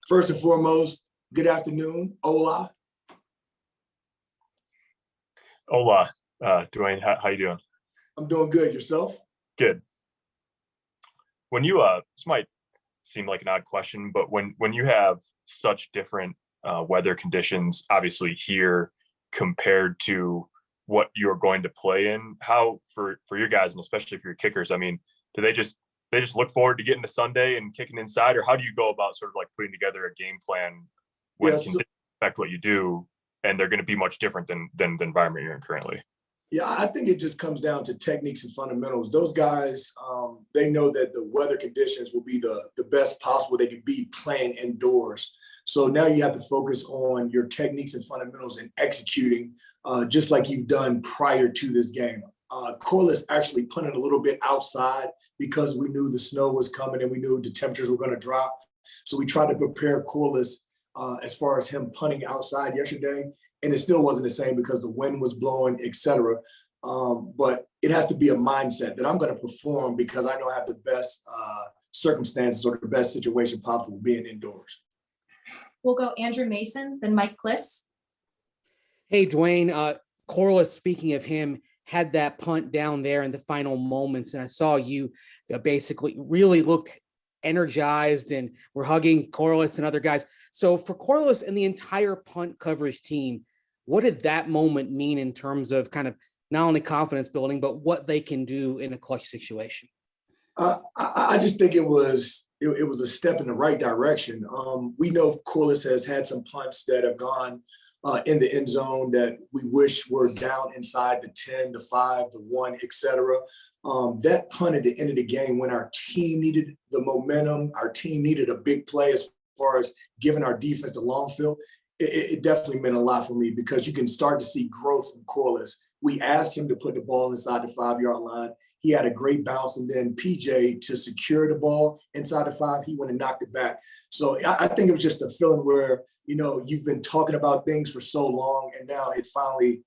First and foremost, good afternoon. Hola. Hola, Dwayne. How you doing? I'm doing good. Yourself? Good. When you this might seem like an odd question, but when you have such different weather conditions, obviously here compared to what you're going to play in, how for your guys, and especially for your kickers, I mean, do they just look forward to getting to Sunday and kicking inside, or how do you go about sort of like putting together a game plan when conditions affect what you do, and they're going to be much different than the environment you're in currently? Yeah, I think it just comes down to techniques and fundamentals. Those guys, they know that the weather conditions will be the best possible they can be playing indoors. So now you have to focus on your techniques and fundamentals and executing just like you've done prior to this game. Corliss actually punted a little bit outside because we knew the snow was coming and we knew the temperatures were going to drop. So we tried to prepare Corliss as far as him punting outside yesterday. And it still wasn't the same because the wind was blowing, et cetera. But it has to be a mindset that I'm going to perform because I know I have the best circumstances or the best situation possible being indoors. We'll go Andrew Mason, then Mike Kliss. Hey, Dwayne, Corliss, speaking of him, had that punt down there in the final moments. And I saw you basically really looked energized and we're hugging Corliss and other guys. So for Corliss and the entire punt coverage team, what did that moment mean in terms of kind of not only confidence building, but what they can do in a clutch situation? I just think it was a step in the right direction. We know Corliss has had some punts that have gone in the end zone that we wish were down inside the 10, the 5, the 1, et cetera. That punt at the end of the game when our team needed the momentum, our team needed a big play as far as giving our defense the long field, it definitely meant a lot for me because you can start to see growth from Corliss. We asked him to put the ball inside the 5-yard line. He had a great bounce, and then PJ to secure the ball inside the 5, he went and knocked it back. So I think it was just a feeling where, you know, you've been talking about things for so long, and now it finally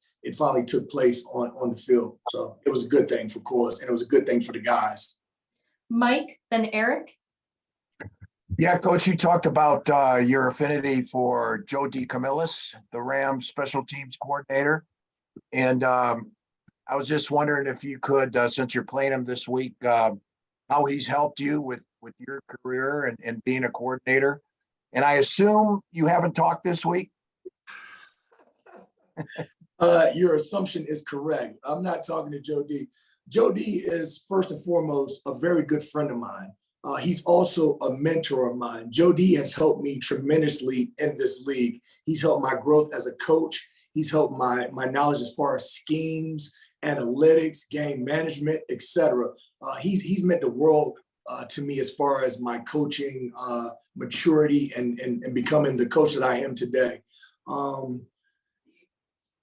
took place on the field. So it was a good thing for Corliss, and it was a good thing for the guys. Mike, then Eric. Yeah, Coach, you talked about your affinity for Joe DeCamillis, the Rams special teams coordinator. And I was just wondering if you could, since you're playing him this week, how he's helped you with your career and being a coordinator. And I assume you haven't talked this week? Your assumption is correct. I'm not talking to Joe D. Joe D is first and foremost a very good friend of mine. He's also a mentor of mine. Joe D has helped me tremendously in this league. He's helped my growth as a coach. He's helped my knowledge as far as schemes, analytics, game management, et cetera. He's meant the world to me as far as my coaching maturity and becoming the coach that I am today.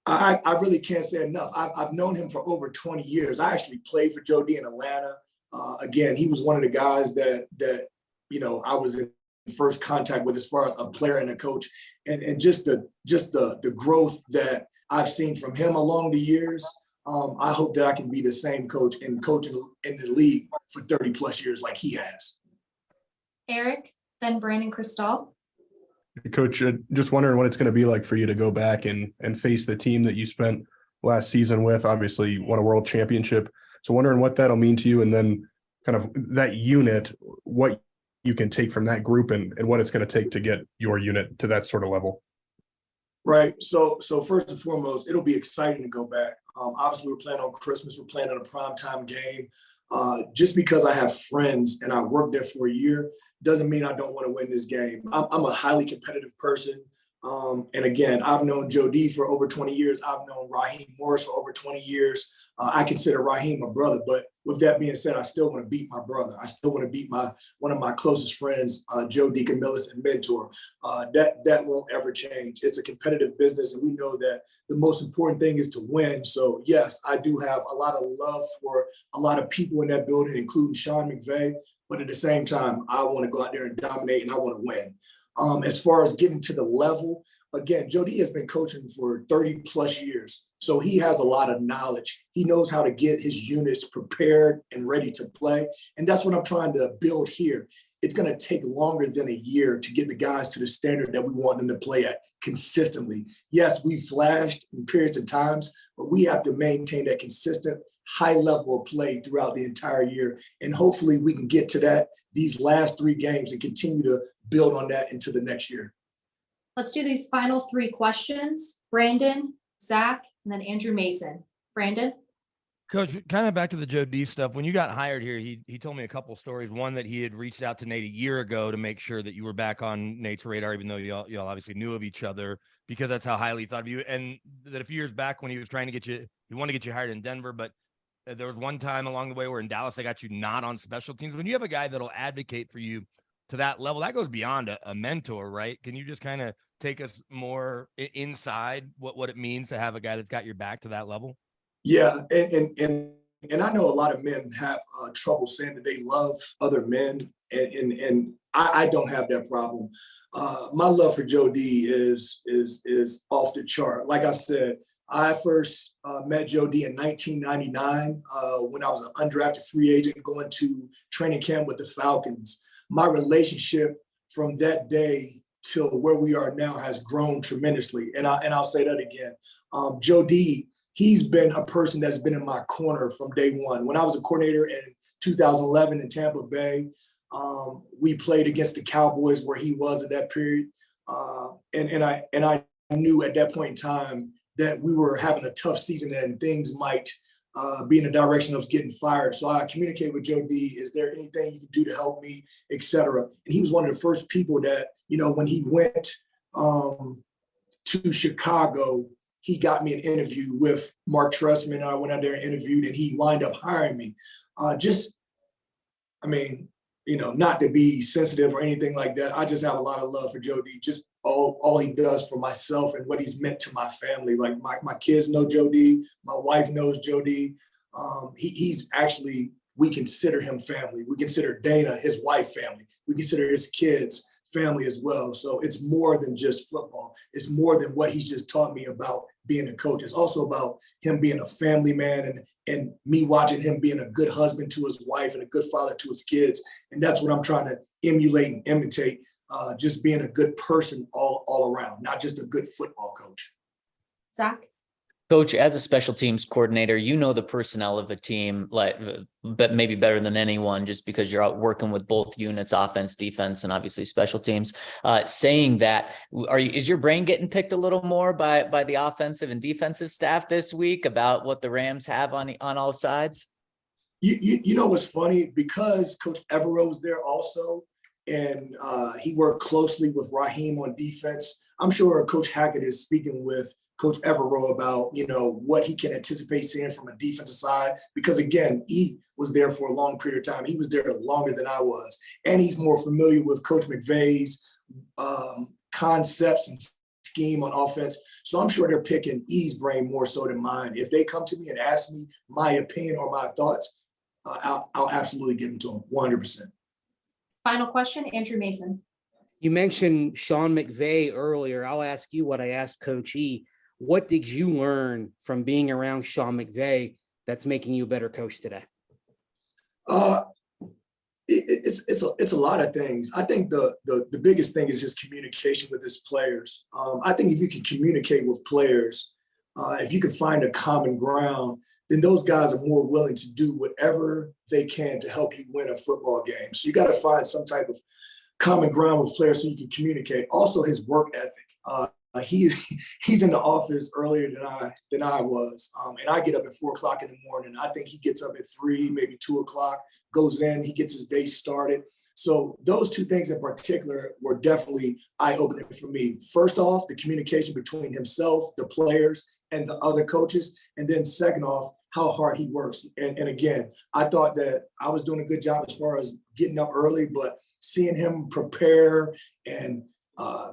I really can't say enough. I've known him for over 20 years. I actually played for Joe D in Atlanta. Again, he was one of the guys that you know I was in first contact with as far as a player and a coach, and just the growth that I've seen from him along the years. I hope that I can be the same coach and coaching in the league for 30 plus years like he has. Eric, then Brandon Cristal. Coach, just wondering what it's going to be like for you to go back and face the team that you spent last season with. Obviously, you won a world championship. So wondering what that'll mean to you, and then kind of that unit, what you can take from that group and what it's going to take to get your unit to that sort of level. Right. So first and foremost, it'll be exciting to go back. Obviously, we're playing on Christmas. We're playing on a primetime game. Just because I have friends and I worked there for a year doesn't mean I don't want to win this game. I'm a highly competitive person. And again, I've known Joe D for over 20 years. I've known Raheem Morris for over 20 years. I consider Raheem my brother, but with that being said, I still want to beat my brother. I still want to beat one of my closest friends, Joe DeCamillis and mentor. That won't ever change. It's a competitive business, and we know that the most important thing is to win. So yes, I do have a lot of love for a lot of people in that building, including Sean McVay. But at the same time, I want to go out there and dominate, and I want to win. As far as getting to the level, again, Joe D has been coaching for 30 plus years. So he has a lot of knowledge. He knows how to get his units prepared and ready to play. And that's what I'm trying to build here. it's going to take longer than a year to get the guys to the standard that we want them to play at consistently. Yes, we flashed in periods of times, but we have to maintain that consistent high level of play throughout the entire year. And hopefully we can get to that these last 3 games and continue to build on that into the next year. Let's do these final 3 questions. Brandon, Zach, and then Andrew Mason. Brandon? Coach, kind of back to the Joe D stuff. When you got hired here, he told me a couple of stories. One, that he had reached out to Nate a year ago to make sure that you were back on Nate's radar, even though y'all obviously knew of each other, because that's how highly he thought of you. And that a few years back when he was trying to get you, he wanted to get you hired in Denver, but there was one time along the way where in Dallas, they got you not on special teams. When you have a guy that'll advocate for you to that level, that goes beyond a mentor, right? Can you just kind of take us more inside what it means to have a guy that's got your back to that level? Yeah, and I know a lot of men have trouble saying that they love other men, and I don't have that problem. My love for Joe D is off the chart. Like I said, I first met Joe D in 1999 when I was an undrafted free agent going to training camp with the Falcons. My relationship from that day till where we are now has grown tremendously, and I'll say that again. Joe D, he's been a person that's been in my corner from day one. When I was a coordinator in 2011 in Tampa Bay, we played against the Cowboys where he was at that period. And I knew at that point in time that we were having a tough season and things might be in the direction of getting fired. So I communicated with Joe D, is there anything you can do to help me, et cetera. And he was one of the first people that, when he went to Chicago, he got me an interview with Mark Trestman. I went out there and interviewed, and he wound up hiring me. Not to be sensitive or anything like that. I just have a lot of love for Joe D. Just all he does for myself and what he's meant to my family. Like my kids know Joe D. My wife knows Joe D. He's actually, we consider him family. We consider Dana, his wife, family. We consider his kids family as well. So it's more than just football. It's more than what he's just taught me about being a coach. It's also about him being a family man and me watching him being a good husband to his wife and a good father to his kids. And that's what I'm trying to emulate and imitate, just being a good person all around, not just a good football coach. Zach? Coach, as a special teams coordinator, you know the personnel of the team, but maybe better than anyone, just because you're out working with both units, offense, defense, and obviously special teams. Saying that, is your brain getting picked a little more by the offensive and defensive staff this week about what the Rams have on all sides? You know what's funny? Because Coach Evero was there also, and he worked closely with Raheem on defense. I'm sure Coach Hackett is speaking with Coach Evero about, what he can anticipate seeing from a defensive side, because again, he was there for a long period of time. He was there longer than I was. And he's more familiar with Coach McVay's concepts and scheme on offense. So I'm sure they're picking E's brain more so than mine. If they come to me and ask me my opinion or my thoughts, I'll absolutely give them to them 100%. Final question, Andrew Mason. You mentioned Sean McVay earlier. I'll ask you what I asked Coach E. What did you learn from being around Sean McVay that's making you a better coach today? It's a lot of things. I think the biggest thing is just communication with his players. I think if you can communicate with players, if you can find a common ground, then those guys are more willing to do whatever they can to help you win a football game. So you got to find some type of common ground with players so you can communicate. Also, his work ethic. He's in the office earlier than I was, and I get up at 4:00 in the morning. I think he gets up at 3, maybe 2:00, goes in, he gets his day started. So those two things in particular were definitely eye-opening for me. First off, the communication between himself, the players, and the other coaches, and then second off, how hard he works. And again, I thought that I was doing a good job as far as getting up early, but seeing him prepare and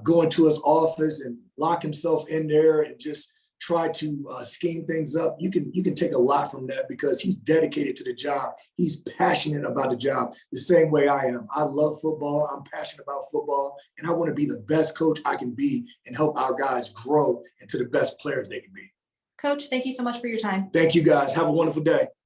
go into his office and lock himself in there and just try to scheme things up. You can take a lot from that because he's dedicated to the job. He's passionate about the job the same way I am. I love football. I'm passionate about football, and I want to be the best coach I can be and help our guys grow into the best players they can be. Coach, thank you so much for your time. Thank you, guys. Have a wonderful day.